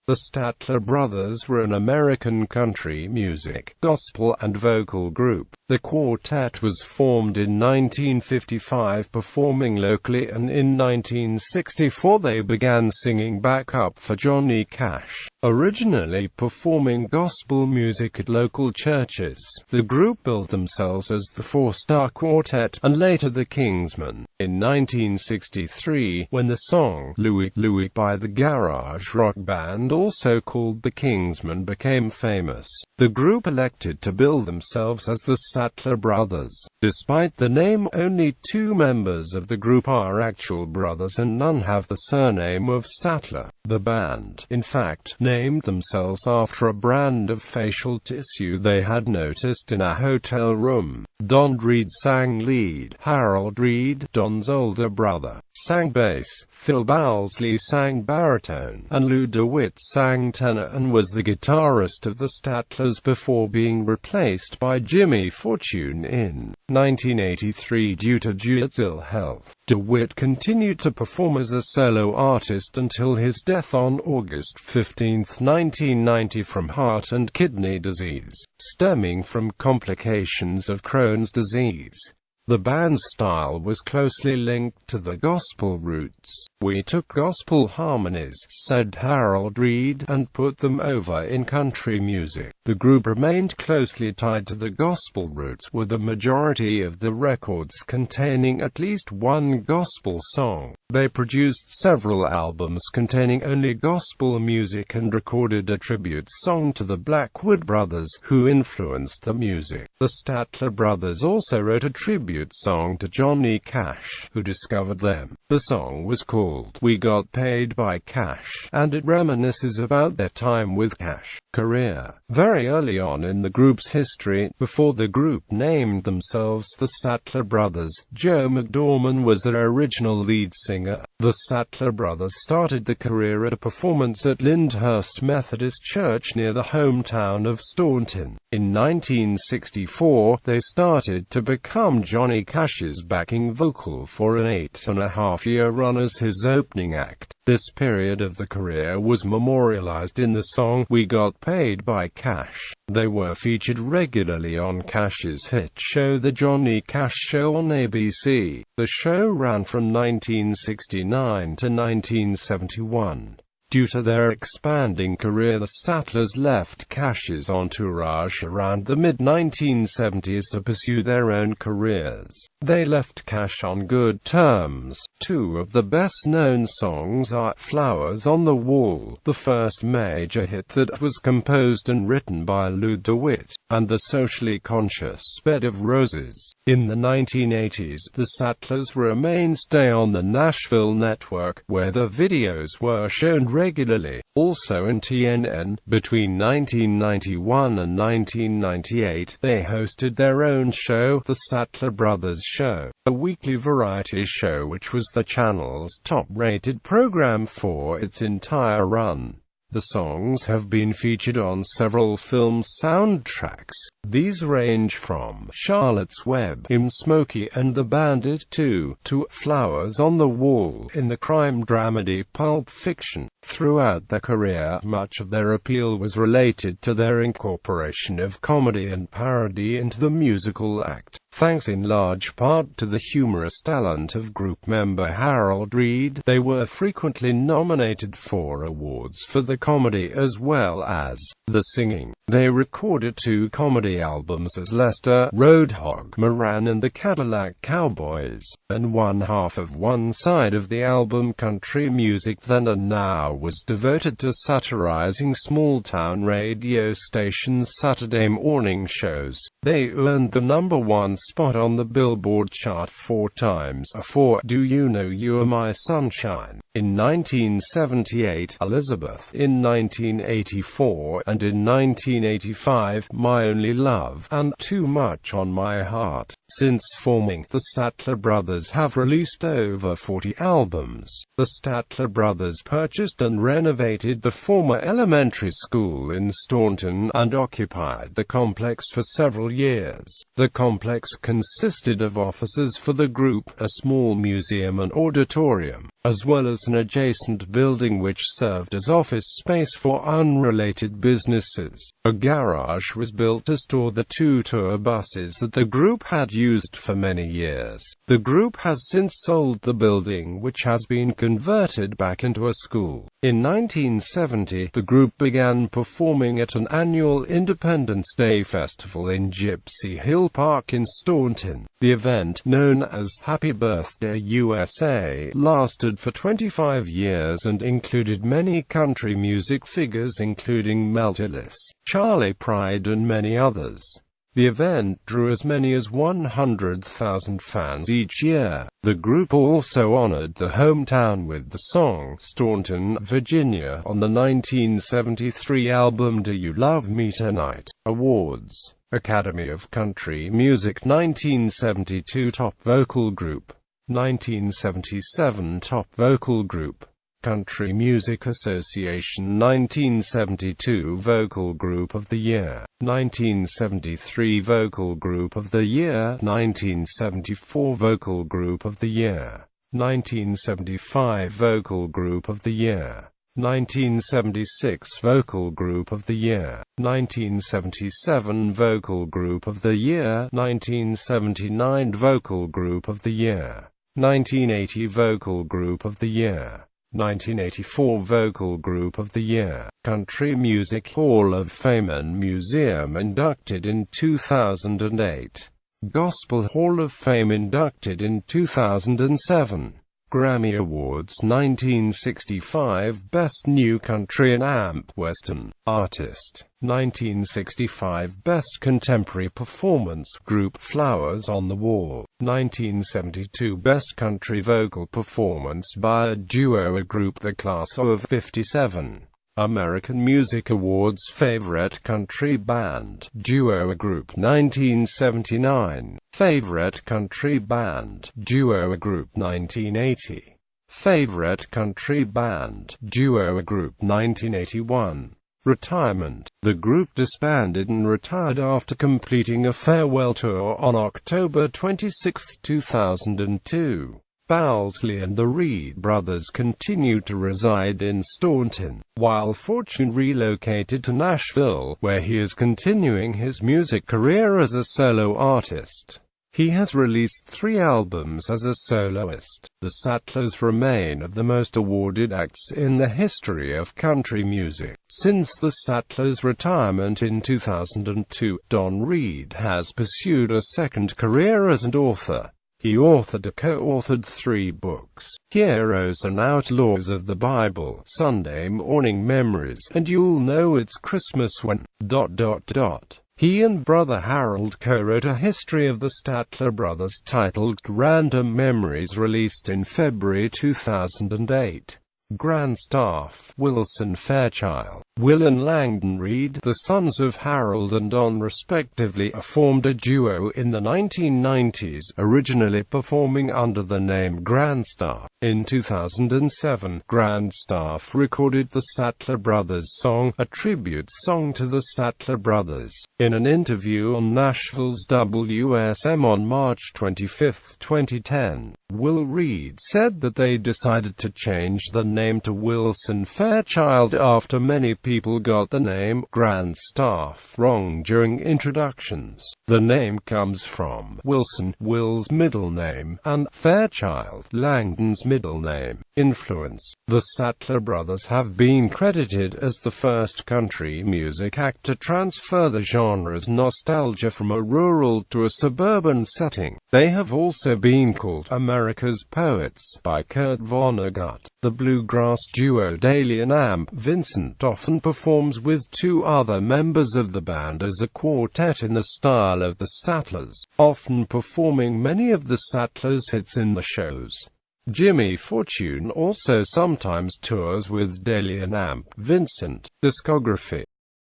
The Statler Brothers were an American country music, gospel and vocal group. The quartet was formed in 1955, performing locally, and in 1964 they began singing backup for Johnny Cash. Originally performing gospel music at local churches, the group billed themselves as the Four Star Quartet, and later the Kingsmen. In 1963, when the song "Louie, Louie" by the garage rock band, also called the Kingsmen, became famous, the group elected to bill themselves as the Statler Brothers. Despite the name, only 2 members of the group are actual brothers and none have the surname of Statler. The band, in fact, named themselves after a brand of facial tissue they had noticed in a hotel room. Don Reed sang lead, Harold Reed, Don's older brother, sang bass, Phil Bowsley sang baritone, and Lou DeWitt sang tenor and was the guitarist of the Statlers before being replaced by Jimmy Fortune in 1983 due to DeWitt's ill health. DeWitt continued to perform as a solo artist until his death on August 15, 1990 from heart and kidney disease, stemming from complications of Crohn's disease. The band's style was closely linked to the gospel roots. "We took gospel harmonies," said Harold Reed, "and put them over in country music." The group remained closely tied to the gospel roots, with the majority of the records containing at least one gospel song. They produced several albums containing only gospel music and recorded a tribute song to the Blackwood Brothers, who influenced the music. The Statler Brothers also wrote a tribute song to Johnny Cash, who discovered them. The song was called "We Got Paid by Cash," and it reminisces about their time with Cash. Career. Very early on in the group's history, before the group named themselves the Statler Brothers, Joe McDorman was their original lead singer. The Statler Brothers started the career at a performance at Lyndhurst Methodist Church near the hometown of Staunton. In 1964, they started to become Johnny Cash's backing vocal for an 8.5-year run as his opening act. This period of the career was memorialized in the song "We Got Paid by Cash." They were featured regularly on Cash's hit show The Johnny Cash Show on ABC. The show ran from 1969 to 1971. Due to their expanding career, the Statlers left Cash's entourage around the mid-1970s to pursue their own careers. They left Cash on good terms. 2 of the best-known songs are "Flowers on the Wall," the first major hit that was composed and written by Lou DeWitt, and "The Socially Conscious Bed of Roses." In the 1980s, the Statlers were a mainstay on the Nashville network, where the videos were shown regularly. Also in TNN, between 1991 and 1998, they hosted their own show, The Statler Brothers Show, a weekly variety show which was the channel's top-rated program for its entire run. The songs have been featured on several film soundtracks. These range from Charlotte's Web in Smokey and the Bandit 2 to Flowers on the Wall in the crime dramedy Pulp Fiction. Throughout their career, much of their appeal was related to their incorporation of comedy and parody into the musical act. Thanks in large part to the humorous talent of group member Harold Reed, they were frequently nominated for awards for the comedy as well as the singing. They recorded 2 comedy albums as Lester, Roadhog, Moran and the Cadillac Cowboys, and one half of one side of the album, Country Music Then and Now, was devoted to satirizing small-town radio stations' Saturday morning shows. They earned the #1 spot on the Billboard chart 4 times, for "Do You Know You Are My Sunshine" in 1978, Elizabeth in 1984, and in 1985, My Only Love, and Too Much on My Heart. Since forming, the Statler Brothers have released over 40 albums. The Statler Brothers purchased and renovated the former elementary school in Staunton, and occupied the complex for several years. The complex consisted of offices for the group, a small museum and auditorium, as well as an adjacent building which served as office space for unrelated businesses. A garage was built to store the 2 tour buses that the group had used for many years. The group has since sold the building, which has been converted back into a school. In 1970, the group began performing at an annual Independence Day festival in Gypsy Hill Park in Staunton. The event, known as Happy Birthday USA, lasted for 25 years and included many country music figures including Mel Tillis, Charley Pride and many others. The event drew as many as 100,000 fans each year. The group also honored the hometown with the song "Staunton, Virginia" on the 1973 album "Do You Love Me Tonight?" Awards. Academy of Country Music 1972 Top Vocal Group. 1977 Top Vocal Group. Country Music Association 1972 Vocal Group of the Year. 1973 Vocal Group of the Year. 1974 Vocal Group of the Year. 1975 Vocal Group of the Year. 1976 Vocal Group of the Year. 1977 Vocal Group of the Year. 1979 Vocal Group of the Year. 1980 Vocal Group of the Year. 1984 Vocal Group of the Year. Country Music Hall of Fame and Museum inducted in 2008. Gospel Hall of Fame inducted in 2007. Grammy Awards 1965 Best New Country and Amp Western Artist. 1965 Best Contemporary Performance Group Flowers on the Wall. 1972 Best Country Vocal Performance by a Duo, a Group, The Class of '57. American Music Awards Favorite Country Band, Duo, a Group 1979. Favorite Country Band, Duo, a Group 1980. Favorite Country Band, Duo, a Group 1981. Retirement. The group disbanded and retired after completing a farewell tour on October 26, 2002. Bowsley and the Reed brothers continued to reside in Staunton, while Fortune relocated to Nashville, where he is continuing his music career as a solo artist. He has released 3 albums as a soloist. The Statlers remain of the most awarded acts in the history of country music. Since the Statlers' retirement in 2002, Don Reed has pursued a second career as an author. He authored or co-authored 3 books: Heroes and Outlaws of the Bible, Sunday Morning Memories, and You'll Know It's Christmas When... He and brother Harold co-wrote a history of the Statler Brothers titled Random Memories, released in February 2008. Grand Staff, Wilson Fairchild, Will and Langdon Reed, the sons of Harold and Don respectively, formed a duo in the 1990s, originally performing under the name Grand Staff. In 2007, Grand Staff recorded the Statler Brothers song, a tribute song to the Statler Brothers. In an interview on Nashville's WSM on March 25, 2010, Will Reed said that they decided to change the name to Wilson Fairchild after many people got the name Grand Staff wrong during introductions. The name comes from Wilson, Will's middle name, and Fairchild, Langdon's middle name. Influence. The Statler Brothers have been credited as the first country music act to transfer the genre's nostalgia from a rural to a suburban setting. They have also been called America's Poets by Kurt Vonnegut. The bluegrass duo Dalian Amp Vincent often performs with 2 other members of the band as a quartet in the style of the Statlers, often performing many of the Statlers' hits in the shows. Jimmy Fortune also sometimes tours with Dalian Amp Vincent. Discography.